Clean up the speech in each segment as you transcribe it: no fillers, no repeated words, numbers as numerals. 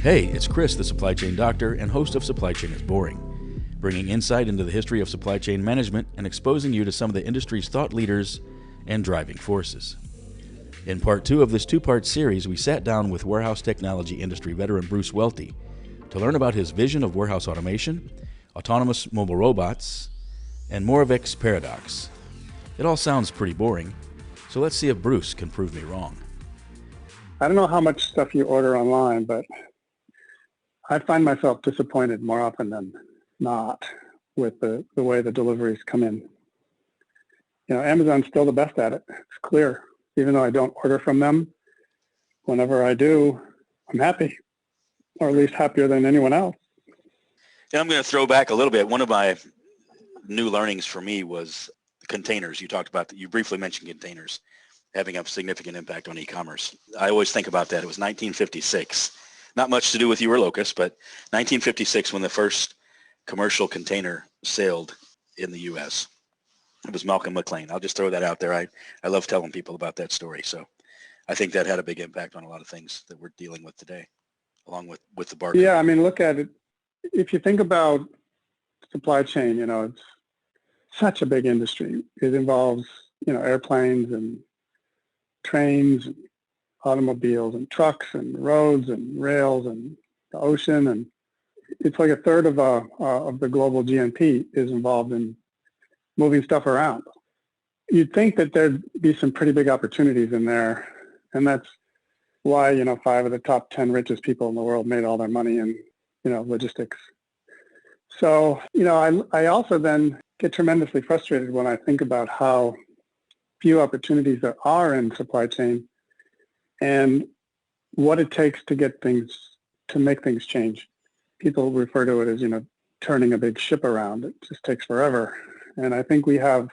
Hey, it's Chris, the Supply Chain Doctor and host of Supply Chain is Boring, bringing insight into the history of supply chain management and exposing you to some of the industry's thought leaders and driving forces. In part 2 of this 2-part series, we sat down with warehouse technology industry veteran Bruce Welty to learn about his vision of warehouse automation, autonomous mobile robots, and Moravec's paradox. It all sounds pretty boring, so let's see if Bruce can prove me wrong. I don't know how much stuff you order online, but I find myself disappointed more often than not with the way the deliveries come in. You know, Amazon's still the best at it. It's clear. Even though I don't order from them, whenever I do, I'm happy, or at least happier than anyone else. Yeah, I'm going to throw back a little bit. One of my new learnings for me was containers. You talked about, you briefly mentioned containers having a significant impact on e-commerce. I always think about that. It was 1956. Not much to do with you or Locust, but 1956 when the first commercial container sailed in the U.S. It was Malcolm McLean. I'll just throw that out there. I love telling people about that story. So I think that had a big impact on a lot of things that we're dealing with today, along with the barcode. Yeah, I mean, look at it. If you think about supply chain, you know, it's such a big industry. It involves, you know, airplanes and trains, and automobiles and trucks and roads and rails and the ocean, and it's like a third of the global GNP is involved in moving stuff around. You'd think that there'd be some pretty big opportunities in there, and that's why, you know, 5 of the top 10 richest people in the world made all their money in, you know, logistics. So, you know, I also then get tremendously frustrated when I think about how few opportunities there are in supply chain and what it takes to get things, to make things change. People refer to it as, you know, turning a big ship around. It just takes forever. And I think we have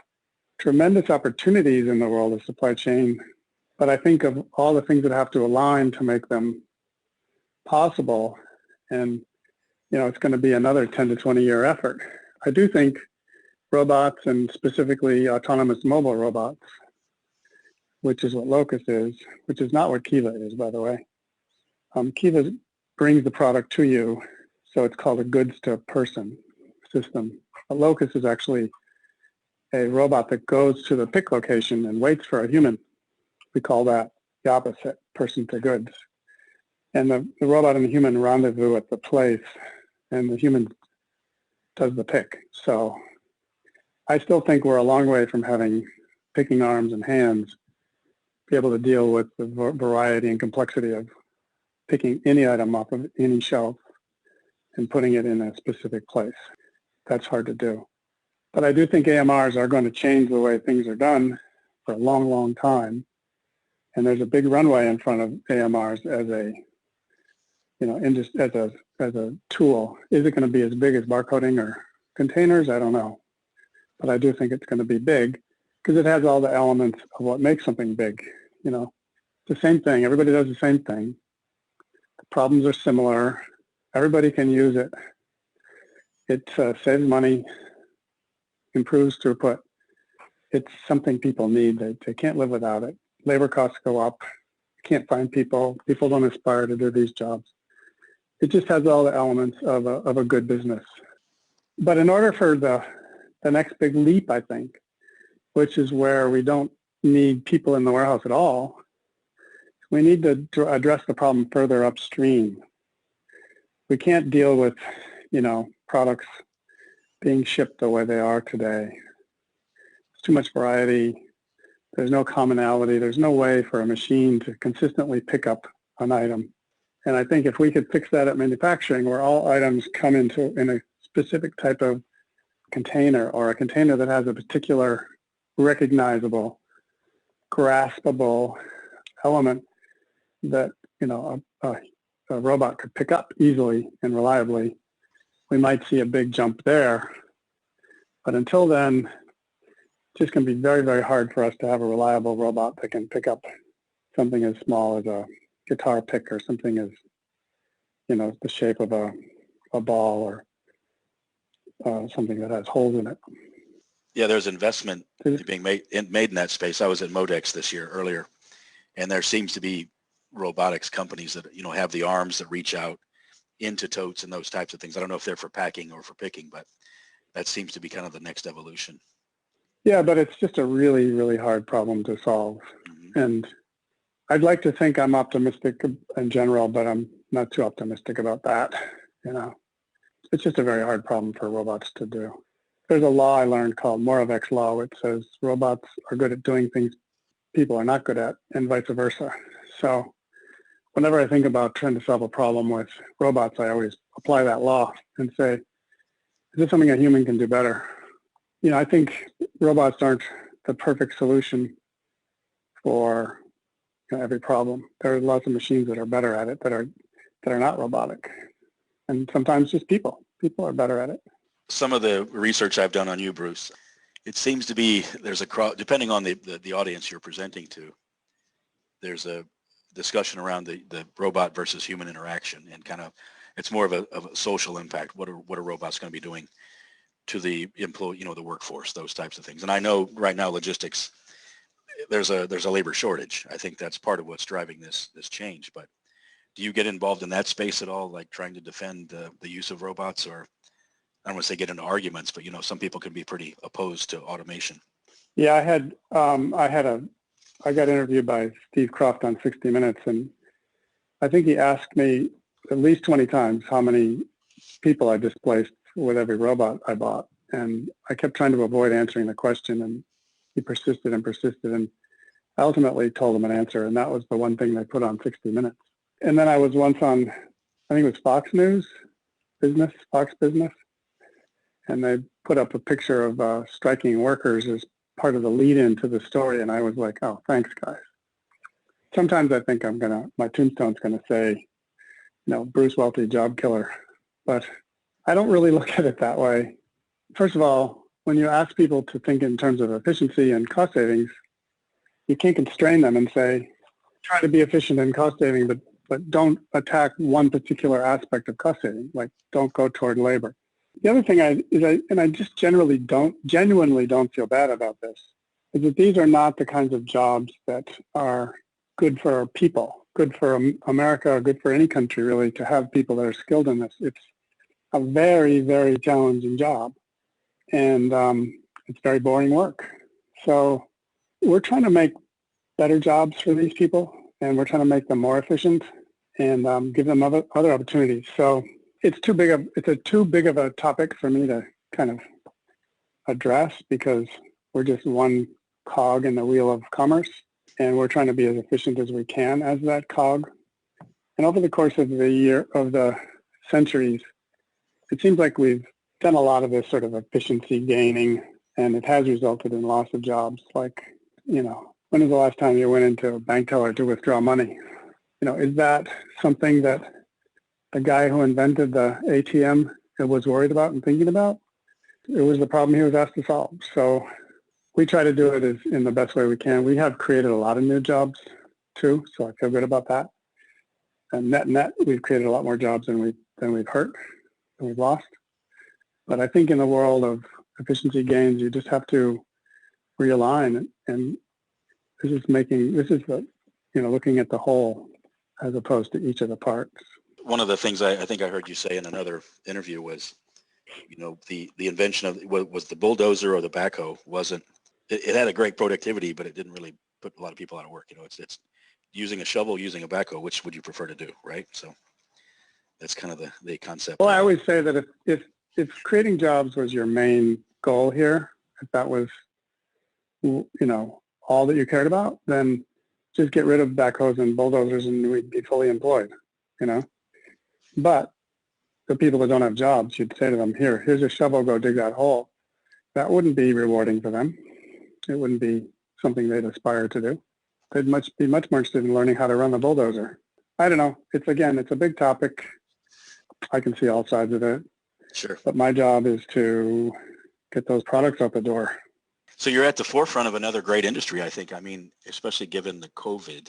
tremendous opportunities in the world of supply chain, but I think of all the things that have to align to make them possible. And, you know, it's going to be another 10 to 20 year effort. I do think robots, and specifically autonomous mobile robots, which is what Locust is, which is not what Kiva is, by the way. Kiva brings the product to you, so it's called a goods to person system. A Locust is actually a robot that goes to the pick location and waits for a human. We call that the opposite, person to goods. And the robot and the human rendezvous at the place, and the human does the pick. So I still think we're a long way from having picking arms and hands be able to deal with the variety and complexity of picking any item off of any shelf and putting it in a specific place. That's hard to do. But I do think AMRs are going to change the way things are done for a long, long time. And there's a big runway in front of AMRs as a, you know, as a tool. Is it going to be as big as barcoding or containers? I don't know. But I do think it's going to be big, because it has all the elements of what makes something big. You know, the same thing. Everybody does the same thing. The problems are similar. Everybody can use it. It saves money, improves throughput. It's something people need. They can't live without it. Labor costs go up. You can't find people. People don't aspire to do these jobs. It just has all the elements of a good business. But in order for the next big leap, I think, which is where we don't need people in the warehouse at all, we need to address the problem further upstream. We can't deal with, you know, products being shipped the way they are today. There's too much variety. There's no commonality. There's no way for a machine to consistently pick up an item. And I think if we could fix that at manufacturing, where all items come in a specific type of container, or a container that has a particular recognizable, graspable element that, you know, a robot could pick up easily and reliably, we might see a big jump there. But until then, it's just going to be very, very hard for us to have a reliable robot that can pick up something as small as a guitar pick, or something as, you know, the shape of a ball, or something that has holes in it. Yeah, there's investment being made in that space. I was at Modex this year earlier, and there seems to be robotics companies that, you know, have the arms that reach out into totes and those types of things. I don't know if they're for packing or for picking, but that seems to be kind of the next evolution. Yeah, but it's just a really, really hard problem to solve. Mm-hmm. And I'd like to think I'm optimistic in general, but I'm not too optimistic about that. You know, it's just a very hard problem for robots to do. There's a law I learned called Moravec's law, which says robots are good at doing things people are not good at, and vice versa. So whenever I think about trying to solve a problem with robots, I always apply that law and say, is this something a human can do better? You know, I think robots aren't the perfect solution for, you know, every problem. There are lots of machines that are better at it that are not robotic, and sometimes just people are better at it. Some of the research I've done on you, Bruce, it seems to be there's a depending on the audience you're presenting to, there's a discussion around the robot versus human interaction, and kind of it's more of a social impact. What are robots going to be doing to the employee, you know, the workforce, those types of things. And I know right now logistics, there's a labor shortage. I think that's part of what's driving this change. But do you get involved in that space at all, like trying to defend the use of robots? Or I don't want to say get into arguments, but, you know, some people can be pretty opposed to automation. Yeah, I got interviewed by Steve Croft on 60 Minutes, and I think he asked me at least 20 times how many people I displaced with every robot I bought. And I kept trying to avoid answering the question, and he persisted and persisted. And I ultimately told him an answer, and that was the one thing they put on 60 Minutes. And then I was once on, I think it was Fox News, Fox Business, and they put up a picture of striking workers as part of the lead-in to the story, and I was like, oh, thanks, guys. Sometimes I think my tombstone's gonna say, you know, Bruce Welty, job killer, but I don't really look at it that way. First of all, when you ask people to think in terms of efficiency and cost savings, you can't constrain them and say, try to be efficient in cost saving, but don't attack one particular aspect of cost saving, like don't go toward labor. The other thing I just genuinely don't feel bad about this, is that these are not the kinds of jobs that are good for people, good for America, good for any country really, to have people that are skilled in this. It's a very, very challenging job, and it's very boring work. So we're trying to make better jobs for these people, and we're trying to make them more efficient and give them other opportunities. So it's too big of a topic for me to kind of address, because we're just one cog in the wheel of commerce, and we're trying to be as efficient as we can as that cog. And over the course of the centuries, it seems like we've done a lot of this sort of efficiency gaining, and it has resulted in loss of jobs. Like, you know, when was the last time you went into a bank teller to withdraw money? You know, is that something that the guy who invented the ATM was worried about and thinking about? It was the problem he was asked to solve. So we try to do it in the best way we can. We have created a lot of new jobs too, so I feel good about that. And net, we've created a lot more jobs than we've hurt, than we've lost. But I think in the world of efficiency gains, you just have to realign, and this is looking at the whole as opposed to each of the parts. One of the things I think I heard you say in another interview was, you know, the invention of was the bulldozer or the backhoe it had a great productivity, but it didn't really put a lot of people out of work. You know, it's using a shovel, using a backhoe, which would you prefer to do, right? So that's kind of the concept. Well, I always say that if creating jobs was your main goal here, if that was, you know, all that you cared about, then just get rid of backhoes and bulldozers and we'd be fully employed, you know. But the people that don't have jobs, you'd say to them, here's a shovel, go dig that hole. That wouldn't be rewarding for them. It wouldn't be something they'd aspire to do. They'd be much more interested in learning how to run the bulldozer. I don't know. It's a big topic. I can see all sides of it. Sure. But my job is to get those products out the door. So you're at the forefront of another great industry, I think. I mean, especially given the COVID,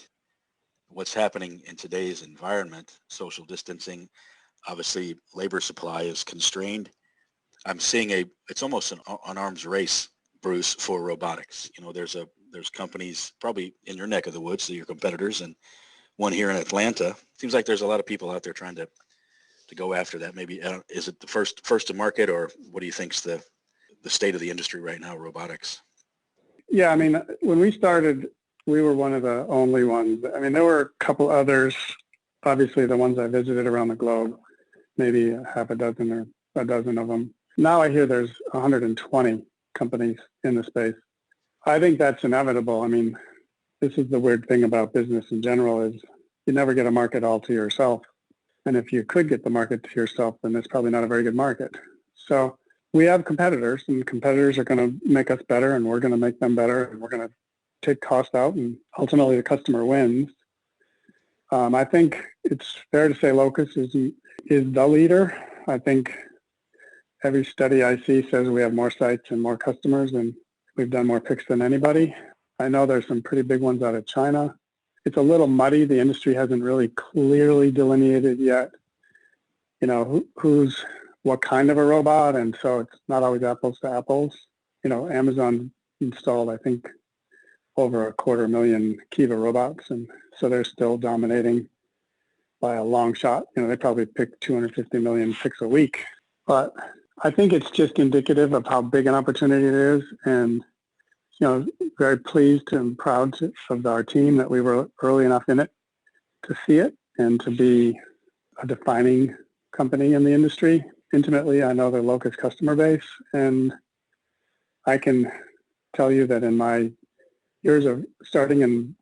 what's happening in today's environment, social distancing, obviously labor supply is constrained. I'm seeing it's almost an arms race Bruce, for robotics? You know, there's companies probably in your neck of the woods, your competitors, and one here in Atlanta. Seems like there's a lot of people out there trying to go after that. Maybe is it the first to market, or what do you think's the state of the industry right now, robotics? Yeah, I mean, when we started, we were one of the only ones. I mean, there were a couple others, obviously the ones I visited around the globe, maybe half a dozen or a dozen of them. Now I hear there's 120 companies in the space. I think that's inevitable. I mean, this is the weird thing about business in general is you never get a market all to yourself. And if you could get the market to yourself, then it's probably not a very good market. So we have competitors, and competitors are going to make us better, and we're going to make them better, and we're going to take cost out, and ultimately the customer wins. I think it's fair to say Locus is the leader. I think every study I see says we have more sites and more customers, and we've done more picks than anybody. I know there's some pretty big ones out of China. It's a little muddy. The industry hasn't really clearly delineated yet, you know, who's what kind of a robot, and so it's not always apples to apples. You know, Amazon installed, I think, over 250,000 Kiva robots, and so they're still dominating by a long shot. You know, they probably pick 250 million picks a week. But I think it's just indicative of how big an opportunity it is, and you know, very pleased and proud of our team that we were early enough in it to see it and to be a defining company in the industry. Intimately, I know the Locus customer base, and I can tell you that in my years of starting and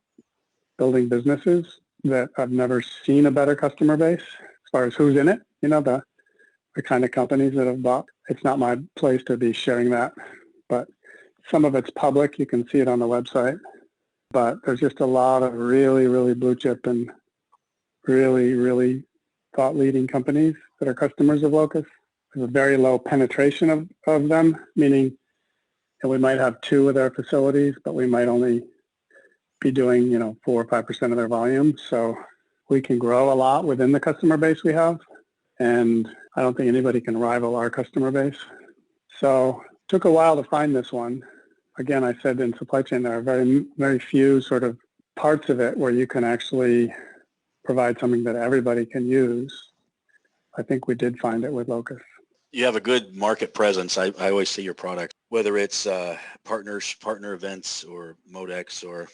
building businesses that I've never seen a better customer base as far as who's in it, you know, the kind of companies that have bought. It's not my place to be sharing that, but some of it's public. You can see it on the website, but there's just a lot of really, really blue chip and really, really thought-leading companies that are customers of Locus. There's a very low penetration of them, meaning that we might have 2 of their facilities, but we might only be doing, you know, 4 or 5% of their volume. So we can grow a lot within the customer base we have, and I don't think anybody can rival our customer base. So it took a while to find this one. Again, I said in supply chain there are very, very few sort of parts of it where you can actually provide something that everybody can use. I think we did find it with Locus. You have a good market presence. I always see your product, whether it's partner events or Modex, or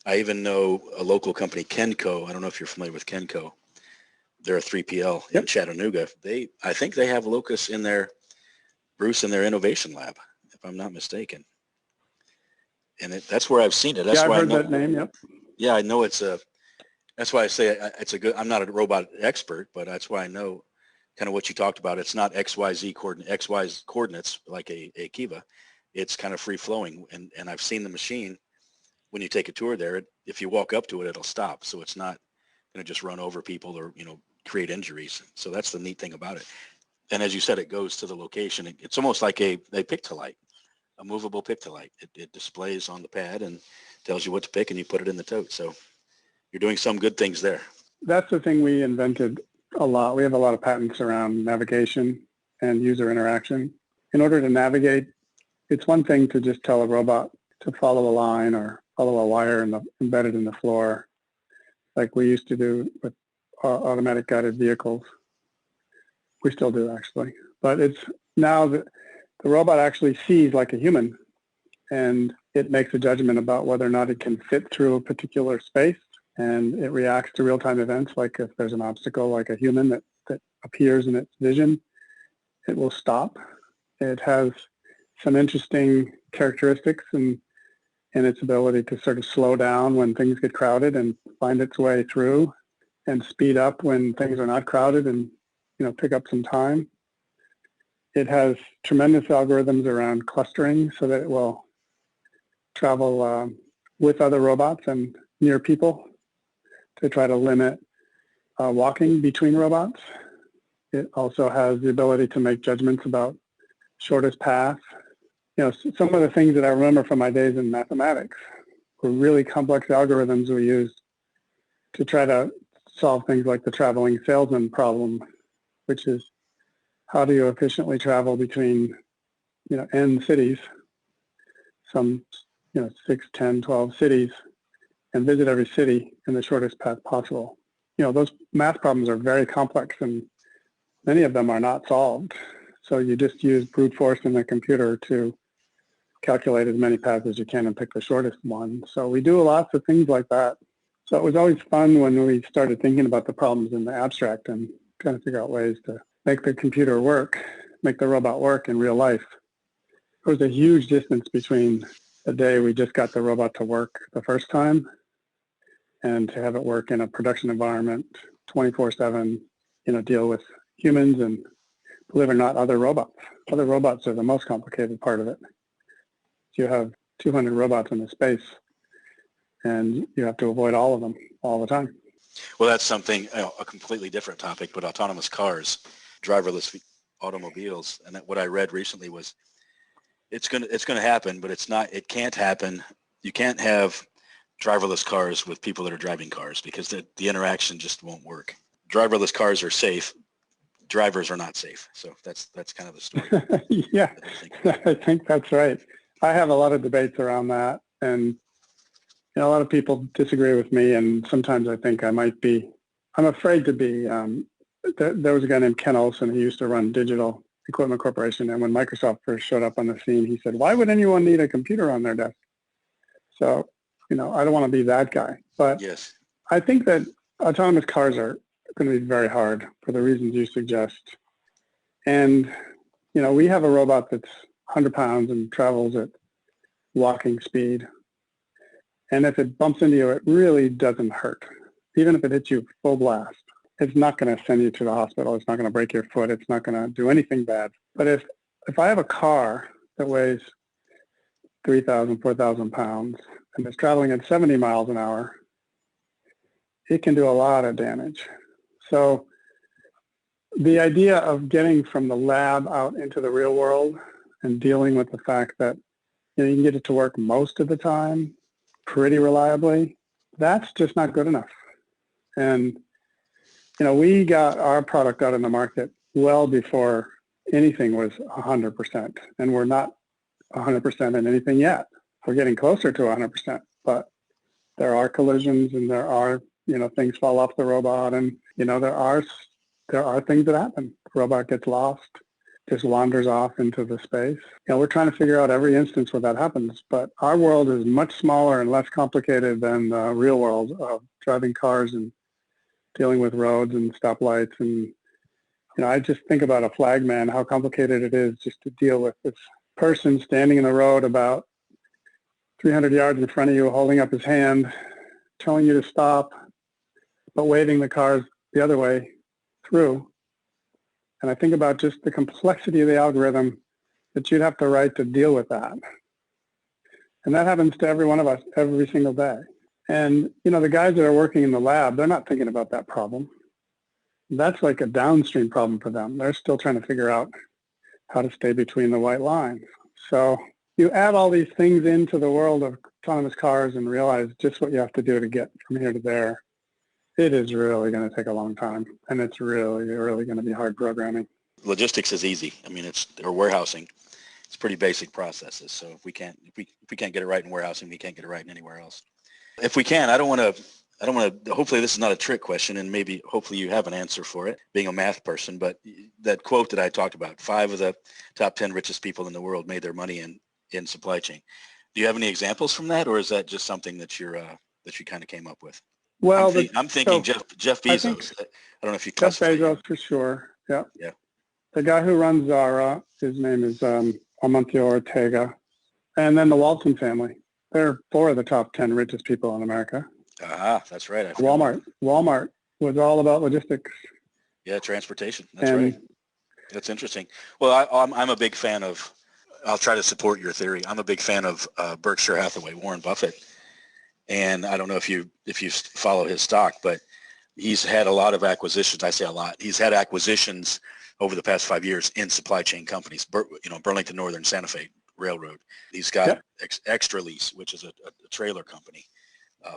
I even know a local company, Kenco. I don't know if you're familiar with Kenco. They're a 3PL in Chattanooga. I think they have Locus in their, Bruce, in their innovation lab, if I'm not mistaken. And that's where I've seen it. That's I've why heard that name, yep. Yeah, I know that's why I say it's a good, I'm not a robot expert, but that's why I know kind of what you talked about. It's not XYZ coordinates like a Kiva. It's kind of free flowing. And I've seen the machine when you take a tour there. If you walk up to it, it'll stop. So it's not going to just run over people or, you know, create injuries. So that's the neat thing about it. And as you said, it goes to the location. It's almost like a pick-to-light, a movable pick-to-light. It displays on the pad and tells you what to pick, and you put it in the tote. So you're doing some good things there. That's the thing we invented a lot. We have a lot of patents around navigation and user interaction. In order to navigate, it's one thing to just tell a robot to follow a line or follow a wire embedded in the floor, like we used to do with automatic guided vehicles. We still do, actually. But it's now that the robot actually sees like a human, and it makes a judgment about whether or not it can fit through a particular space, and it reacts to real-time events, like if there's an obstacle like a human that appears in its vision, it will stop. It has some interesting characteristics in its ability to sort of slow down when things get crowded and find its way through, and speed up when things are not crowded and, you know, pick up some time. It has tremendous algorithms around clustering so that it will travel with other robots and near people to try to limit walking between robots. It also has the ability to make judgments about shortest path. You know, some of the things that I remember from my days in mathematics were really complex algorithms we used to try to solve things like the traveling salesman problem, which is how do you efficiently travel between, you know, end cities some, 6, 10, 12 cities and visit every city in the shortest path possible. Those math problems are very complex and many of them are not solved. So you just use brute force in the computer to calculate as many paths as you can and pick the shortest one. So we do lots of things like that. So it was always fun when we started thinking about the problems in the abstract and trying to figure out ways to make the computer work, make the robot work in real life. There was a huge distance between the day we just got the robot to work the first time and to have it work in a production environment 24/7, deal with humans and, believe it or not, other robots. Other robots are the most complicated part of it. You have 200 robots in the space and you have to avoid all of them all the time. Well, that's something, a completely different topic, but autonomous cars, driverless automobiles. And what I read recently was it's going to happen, but it can't happen. You can't have driverless cars with people that are driving cars because the interaction just won't work. Driverless cars are safe. Drivers are not safe. So that's kind of the story. Yeah, I think that's right. I have a lot of debates around that, and a lot of people disagree with me, and sometimes I think I'm afraid to be. There was a guy named Ken Olsen who used to run Digital Equipment Corporation, and when Microsoft first showed up on the scene, he said, "Why would anyone need a computer on their desk?" So, I don't want to be that guy. But yes, I think that autonomous cars are going to be very hard for the reasons you suggest. And, we have a robot that's 100 pounds and travels at walking speed. And if it bumps into you, it really doesn't hurt. Even if it hits you full blast, it's not going to send you to the hospital. It's not going to break your foot. It's not going to do anything bad. But if I have a car that weighs 3,000, 4,000 pounds and it's traveling at 70 miles an hour, it can do a lot of damage. So the idea of getting from the lab out into the real world and dealing with the fact that you can get it to work most of the time pretty reliably, that's just not good enough. And, we got our product out in the market well before anything was 100%. And we're not 100% in anything yet. We're getting closer to 100%, but there are collisions and there are, things fall off the robot and, there are things that happen. The robot gets lost, just wanders off into the space. We're trying to figure out every instance where that happens, but our world is much smaller and less complicated than the real world of driving cars and dealing with roads and stoplights. And, I just think about a flagman, how complicated it is just to deal with this person standing in the road about 300 yards in front of you, holding up his hand, telling you to stop, but waving the cars the other way through. And I think about just the complexity of the algorithm that you'd have to write to deal with that. And that happens to every one of us every single day. And, the guys that are working in the lab, they're not thinking about that problem. That's like a downstream problem for them. They're still trying to figure out how to stay between the white lines. So you add all these things into the world of autonomous cars and realize just what you have to do to get from here to there. It is really going to take a long time, and it's really, really going to be hard programming. Logistics is easy. I mean, or warehousing. It's pretty basic processes. So if we can't get it right in warehousing, we can't get it right in anywhere else. If we can, I don't want to, hopefully this is not a trick question, and hopefully you have an answer for it, being a math person, but that quote that I talked about, 5 of the top 10 richest people in the world made their money in supply chain. Do you have any examples from that, or is that just something that you kind of came up with? Well, I'm thinking Jeff Bezos. I don't know if you Jeff classify Bezos for sure. Yeah. Yeah. The guy who runs Zara, his name is Amancio Ortega, and then the Walton family. They're 4 of the top 10 richest people in America. That's right. Walmart was all about logistics. Yeah, transportation. That's right. That's interesting. Well, I'm a big fan of. I'll try to support your theory. I'm a big fan of Berkshire Hathaway, Warren Buffett, and I don't know if you follow his stock, but he's had a lot of acquisitions. I say a lot. He's had acquisitions over the past 5 years in supply chain companies. Burlington Northern, Santa Fe Railroad. He's got Extra Lease, which is a trailer company.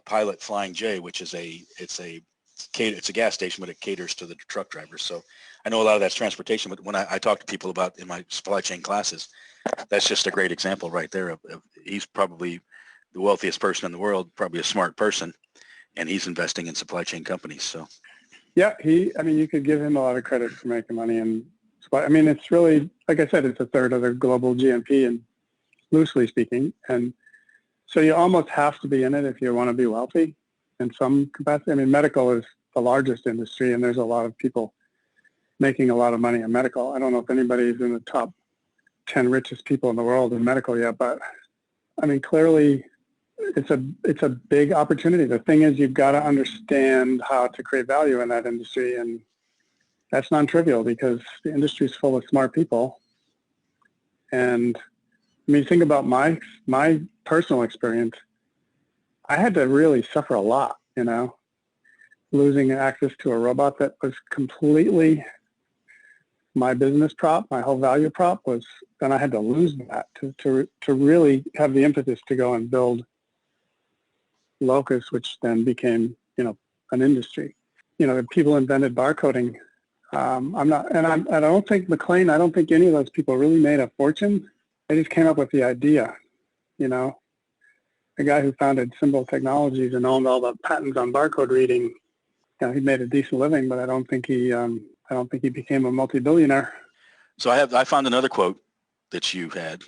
Pilot Flying J, which is it's a gas station, but it caters to the truck drivers. So I know a lot of that's transportation, but when I talk to people about in my supply chain classes, that's just a great example right there of he's probably the wealthiest person in the world, probably a smart person, and he's investing in supply chain companies. So yeah, I mean, you could give him a lot of credit for making money. And I mean, it's really, like I said, it's a third of the global GNP, and loosely speaking. And so you almost have to be in it if you want to be wealthy in some capacity. I mean, medical is the largest industry, and there's a lot of people making a lot of money in medical. I don't know if anybody's in the top 10 richest people in the world in medical yet, but I mean, clearly it's a big opportunity. The thing is, you've got to understand how to create value in that industry, and that's non-trivial because the industry is full of smart people. And I mean, think about my personal experience. I had to really suffer a lot, you know, losing access to a robot that was completely my business prop, my whole value prop was, then I had to lose that to really have the impetus to go and build Locus, which then became, you know, an industry. You know, people invented barcoding. I don't think McLean, I don't think any of those people really made a fortune. They just came up with the idea, you know. The guy who founded Symbol Technologies and owned all the patents on barcode reading, you know, he made a decent living, but I don't think he became a multi-billionaire. So I found another quote that you had,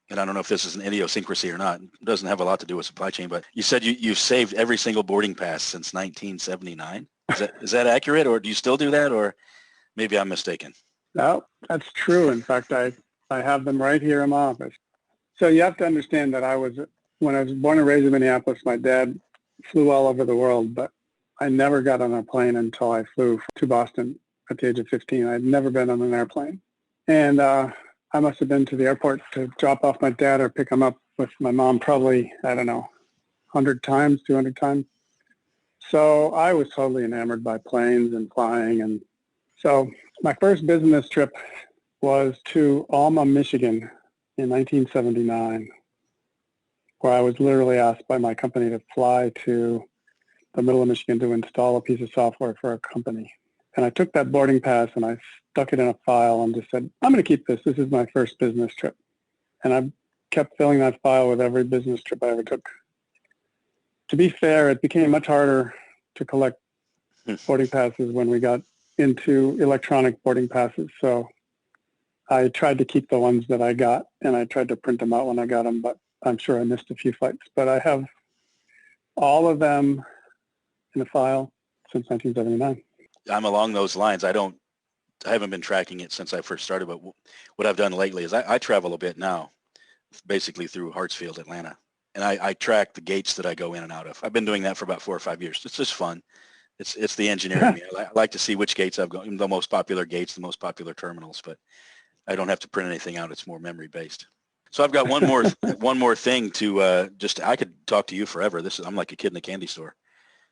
and I don't know if this is an idiosyncrasy or not. It doesn't have a lot to do with supply chain, but you said you've saved every single boarding pass since 1979. Is that accurate, or do you still do that, or maybe I'm mistaken? No, that's true. In fact, I have them right here in my office. So you have to understand that when I was born and raised in Minneapolis, my dad flew all over the world, but I never got on a plane until I flew to Boston at the age of 15. I'd never been on an airplane. And I must have been to the airport to drop off my dad or pick him up with my mom probably, I don't know, 100 times, 200 times. So I was totally enamored by planes and flying. And so my first business trip was to Alma, Michigan in 1979, where I was literally asked by my company to fly to the middle of Michigan to install a piece of software for a company. And I took that boarding pass and I stuck it in a file and just said, I'm going to keep this. This is my first business trip. And I kept filling that file with every business trip I ever took. To be fair, it became much harder to collect boarding passes when we got into electronic boarding passes. So I tried to keep the ones that I got, and I tried to print them out when I got them, but I'm sure I missed a few flights. But I have all of them in a file since 1979. I'm along those lines. I haven't been tracking it since I first started, but what I've done lately is I travel a bit now, basically through Hartsfield, Atlanta, and I track the gates that I go in and out of. I've been doing that for about 4 or 5 years. It's just fun. It's the engineering in me. I like to see which gates I've gone, the most popular gates, the most popular terminals, but I don't have to print anything out. It's more memory based. So I've got one more thing to I could talk to you forever. I'm like a kid in a candy store.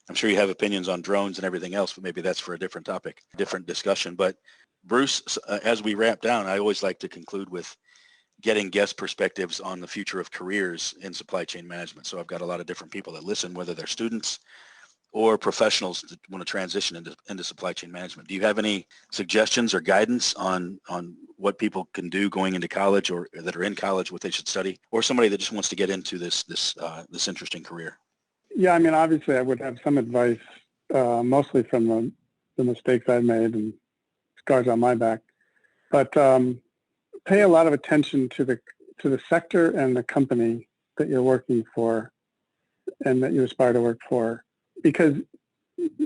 I'm sure you have opinions on drones and everything else, but maybe that's for a different topic, different discussion. But Bruce, as we wrap down, I always like to conclude with getting guest perspectives on the future of careers in supply chain management. So I've got a lot of different people that listen, whether they're students or professionals that want to transition into supply chain management. Do you have any suggestions or guidance on what people can do going into college or that are in college, what they should study, or somebody that just wants to get into this interesting career? Yeah, I mean, obviously I would have some advice, mostly from the mistakes I've made and scars on my back. But pay a lot of attention to the sector and the company that you're working for and that you aspire to work for. Because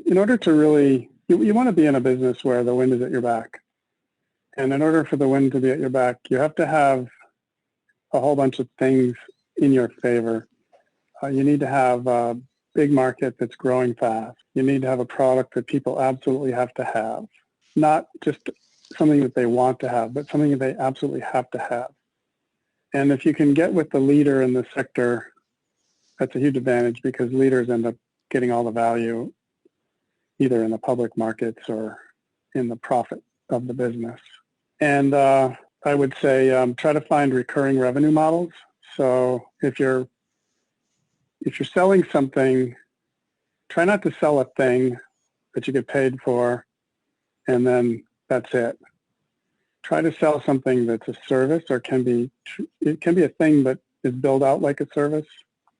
in order to really, you want to be in a business where the wind is at your back. And in order for the wind to be at your back, you have to have a whole bunch of things in your favor. You need to have a big market that's growing fast. You need to have a product that people absolutely have to have. Not just something that they want to have, but something that they absolutely have to have. And if you can get with the leader in the sector, that's a huge advantage because leaders end up getting all the value either in the public markets or in the profit of the business. And I would say try to find recurring revenue models. So if you're selling something, try not to sell a thing that you get paid for and then that's it. try to sell something that's a service, or it can be a thing that is built out like a service.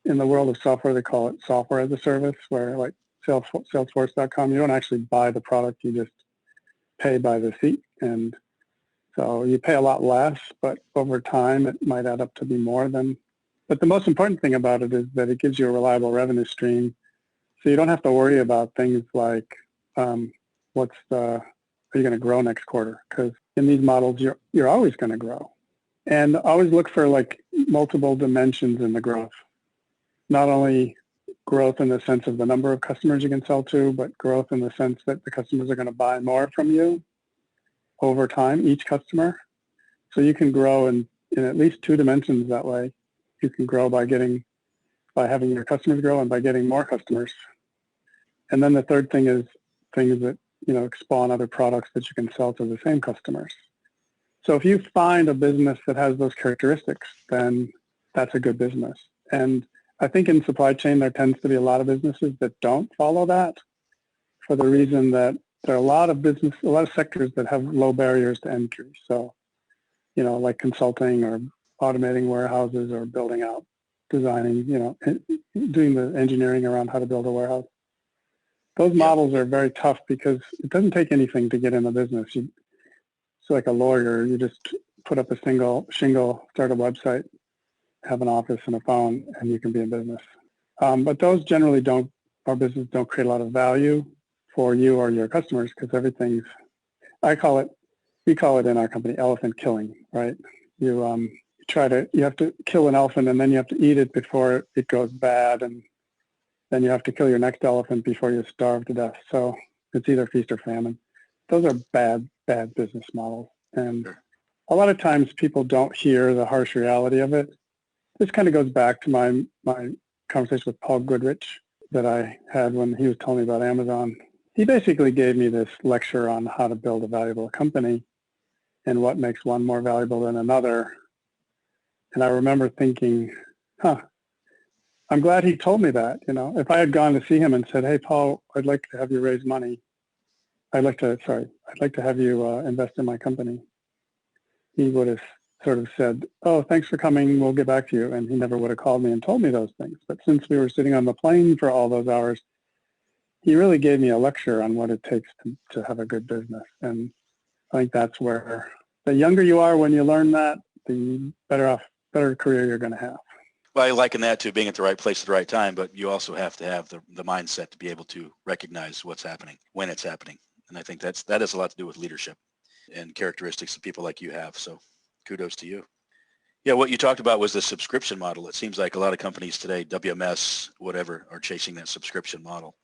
In the world of software, they call it software as a service, where like Salesforce.com, you don't actually buy the product, you just pay by the seat. And so you pay a lot less, but over time it might add up to be more than. But the most important thing about it is that it gives you a reliable revenue stream. So you don't have to worry about things like are you going to grow next quarter? Because in these models, you're always going to grow. And always look for like multiple dimensions in the growth. Not only growth in the sense of the number of customers you can sell to, but growth in the sense that the customers are going to buy more from you over time, each customer. So you can grow in at least two dimensions that way. You can grow by having your customers grow and by getting more customers. And then the third thing is things that, spawn other products that you can sell to the same customers. So if you find a business that has those characteristics, then that's a good business. And I think in supply chain, there tends to be a lot of businesses that don't follow that, for the reason that there are a lot of sectors that have low barriers to entry. So, like consulting or automating warehouses or building out, designing, doing the engineering around how to build a warehouse. Those models are very tough because it doesn't take anything to get in the business. It's like a lawyer. You just put up a single shingle, start a website, have an office and a phone, and you can be in business. But those generally our business don't create a lot of value for you or your customers, because we call it in our company elephant killing, right? You have to kill an elephant, and then you have to eat it before it goes bad, and then you have to kill your next elephant before you starve to death. So it's either feast or famine. Those are bad business models. And a lot of times people don't hear the harsh reality of it. This kind of goes back to my conversation with Paul Goodrich that I had when he was telling me about Amazon. He basically gave me this lecture on how to build a valuable company and what makes one more valuable than another. And I remember thinking, I'm glad he told me that. If I had gone to see him and said, "Hey, Paul, I'd like to have you raise money. I'd like to have you invest in my company," he would have sort of said, "Oh, thanks for coming. We'll get back to you." And he never would have called me and told me those things. But since we were sitting on the plane for all those hours, he really gave me a lecture on what it takes to have a good business. And I think that's where the younger you are when you learn that, the better career you're going to have. Well, I liken that to being at the right place at the right time, but you also have to have the mindset to be able to recognize what's happening when it's happening. And I think that has a lot to do with leadership and characteristics of people like you have. So kudos to you. Yeah, what you talked about was the subscription model. It seems like a lot of companies today, WMS, whatever, are chasing that subscription model.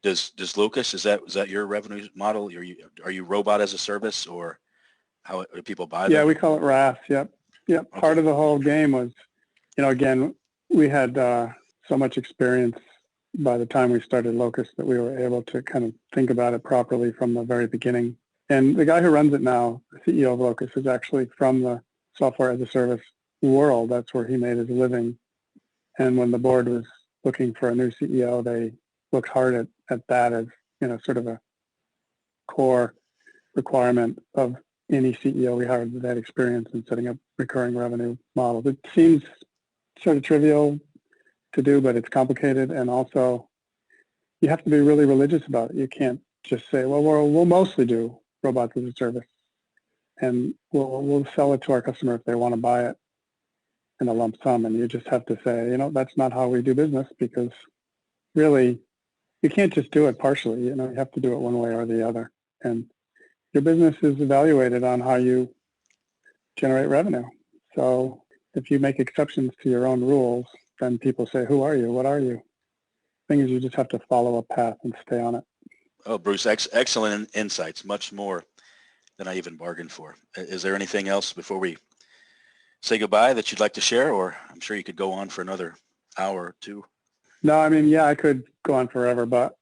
Does Lucas, is that your revenue model? Are you robot as a service, or how do people buy them? Yeah, we call it RaaS. Yep. Okay. Part of the whole game was, again, we had so much experience by the time we started Locus that we were able to kind of think about it properly from the very beginning. And the guy who runs it now, the CEO of Locus, is actually from the software as a service world. That's where he made his living. And when the board was looking for a new CEO, they looked hard at that as, sort of a core requirement of any CEO we hired that had experience in setting up recurring revenue models. It seems sort of trivial to do, but it's complicated, and also you have to be really religious about it. You can't just say, well, we'll mostly do robots as a service, and we'll sell it to our customer if they want to buy it in a lump sum. And you just have to say, that's not how we do business, because really you can't just do it partially. You have to do it one way or the other. And your business is evaluated on how you generate revenue. So if you make exceptions to your own rules, then people say, who are you? What are you? The thing is, you just have to follow a path and stay on it. Oh, Bruce, excellent insights, much more than I even bargained for. Is there anything else before we say goodbye that you'd like to share? Or I'm sure you could go on for another hour or two. No, I could go on forever, but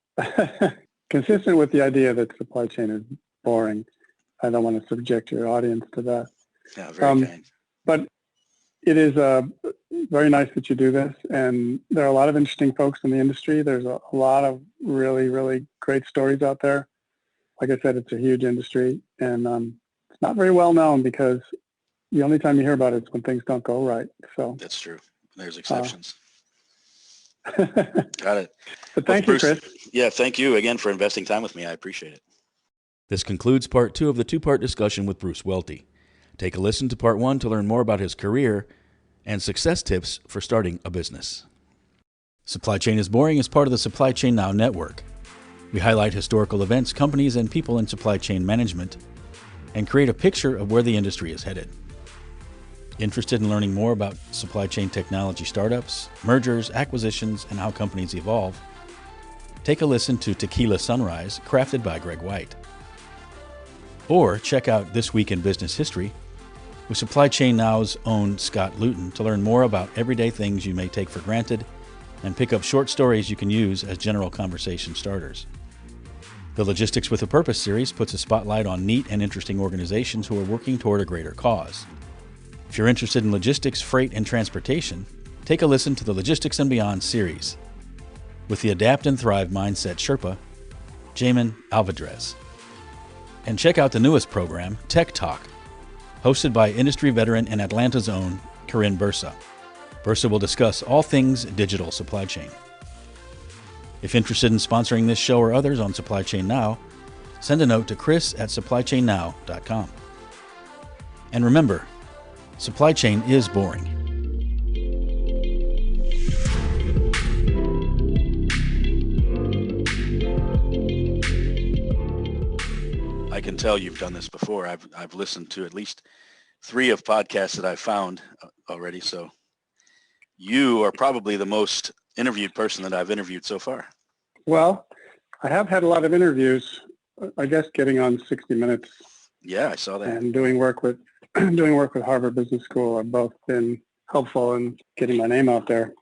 consistent with the idea that supply chain is boring, I don't want to subject your audience to that. Yeah, very kind. But it is very nice that you do this, and there are a lot of interesting folks in the industry. There's a lot of really, really great stories out there. Like I said, it's a huge industry, and not very well known because the only time you hear about it is when things don't go right. So That's true. There's exceptions. but Got it. thank you, Bruce, Chris. yeah, thank you again for investing time with me. I appreciate it. This concludes part 2 of the 2-part discussion with Bruce Welty. Take a listen to part 1 to learn more about his career and success tips for starting a business. Supply Chain is Boring is part of the Supply Chain Now network. We highlight historical events, companies, and people in supply chain management and create a picture of where the industry is headed. Interested in learning more about supply chain technology startups, mergers, acquisitions, and how companies evolve? Take a listen to Tequila Sunrise, crafted by Greg White. Or check out This Week in Business History with Supply Chain Now's own Scott Luton to learn more about everyday things you may take for granted and pick up short stories you can use as general conversation starters. The Logistics with a Purpose series puts a spotlight on neat and interesting organizations who are working toward a greater cause. If you're interested in logistics, freight, and transportation, take a listen to the Logistics and Beyond series with the Adapt and Thrive Mindset Sherpa, Jamin Alvarez. And check out the newest program, Tech Talk, hosted by industry veteran and Atlanta's own Corinne Bursa. Bursa will discuss all things digital supply chain. If interested in sponsoring this show or others on Supply Chain Now, send a note to chris@supplychainnow.com. And remember, supply chain is boring. I can tell you've done this before. I've listened to at least 3 of podcasts that I've found already. So you are probably the most interviewed person that I've interviewed so far. Well, I have had a lot of interviews. I guess getting on 60 Minutes Yeah, I saw that. and doing work with Harvard Business School have both been helpful in getting my name out there.